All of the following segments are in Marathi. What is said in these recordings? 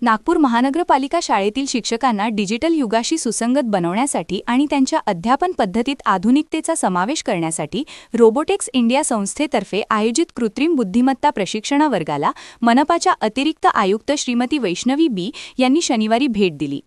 नागपूर महानगरपालिका शाळेतील शिक्षकांना डिजिटल युगाशी सुसंगत बनवण्यासाठी आणि त्यांच्या अध्यापन पद्धतीत आधुनिकतेचा समावेश करण्यासाठी रोबोटिक्स इंडिया संस्थेतर्फे आयोजित कृत्रिम बुद्धिमत्ता प्रशिक्षण वर्गाला मनपाच्या अतिरिक्त आयुक्त श्रीमती वैष्णवी बी यांनी शनिवारी भेट दिली.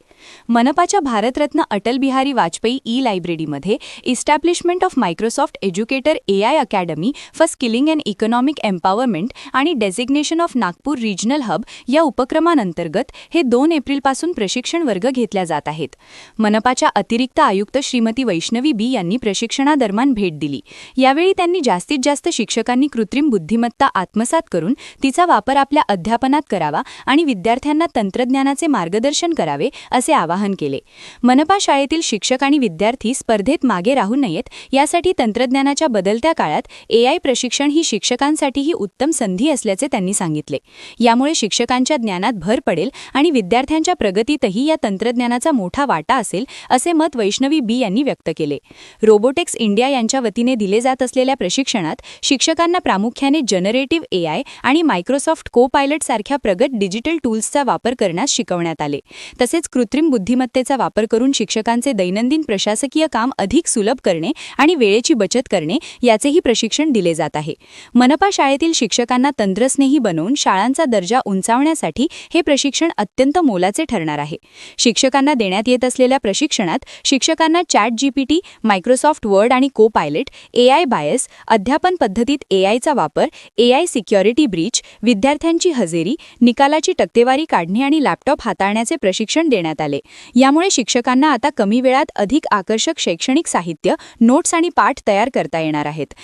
मनपाच्या Bharat Ratna Atal Bihari Vajpayee ई-लायब्ररीमध्ये establishment of Microsoft educator AI academy for skilling and economic empowerment आणि designation of Nagpur regional hub या उपक्रमांतर्गत हे 2 एप्रिलपासून प्रशिक्षण वर्ग घेतल्या जात आहेत. मनपाच्या अतिरिक्त आयुक्त श्रीमती वैष्णवी बी यांनी प्रशिक्षणादरम्यान भेट दिली. यावेळी त्यांनी जास्तीत जास्त शिक्षकांनी कृत्रिम बुद्धिमत्ता आत्मसात करून तिचा वापर आपल्या अध्यापनात करावा आणि विद्यार्थ्यांना तंत्रज्ञानाचे मार्गदर्शन करावे असे आवाहन केले. मनपा शाळेतील शिक्षक आणि विद्यार्थी स्पर्धेत मागे राहू नयेत यासाठी तंत्रज्ञानाच्या बदलत्या काळात AI प्रशिक्षण ही शिक्षकांसाठीही उत्तम संधी असल्याचे त्यांनी सांगितले. यामुळे शिक्षकांच्या ज्ञानात भर पडेल आणि विद्यार्थ्यांच्या प्रगतीतही या तंत्रज्ञानाचा मोठा वाटा असेल असे मत वैष्णवी बी यांनी व्यक्त केले. रोबोटिक्स इंडिया यांच्या वतीने दिले जात असलेल्या प्रशिक्षणात शिक्षकांना प्रामुख्याने जनरेटिव्ह AI आणि मायक्रोसॉफ्ट को-पायलट सारख्या प्रगत डिजिटल टूल्सचा वापर करण्यास शिकवण्यात आले. तसेच कृत्रिम बुद्धिमत्तेचा वापर करून शिक्षकांचे दैनंदिन प्रशासकीय काम अधिक सुलभ करणे आणि वेळेची बचत करणे याचेही प्रशिक्षण दिले जात आहे. मनपा शाळेतील शिक्षकांना तंत्रस्नेही बनवून शाळांचा दर्जा उंचावण्यासाठी हे प्रशिक्षण अत्यंत मोलाचे ठरणार आहे. शिक्षकांना देण्यात येत असलेल्या प्रशिक्षणात शिक्षकांना ChatGPT, मायक्रोसॉफ्ट वर्ड आणि को-पायलट, AI बायस, अध्यापन पद्धतीत AIचा वापर, AI सिक्युरिटी ब्रीच, विद्यार्थ्यांची हजेरी, निकालाची टक्केवारी काढणे आणि लॅपटॉप हाताळण्याचे प्रशिक्षण देण्यात आले. यामुळे शिक्षकांना आता कमी वेळात अधिक आकर्षक शैक्षणिक साहित्य, नोट्स आणि पाठ तयार करता येणार आहेत.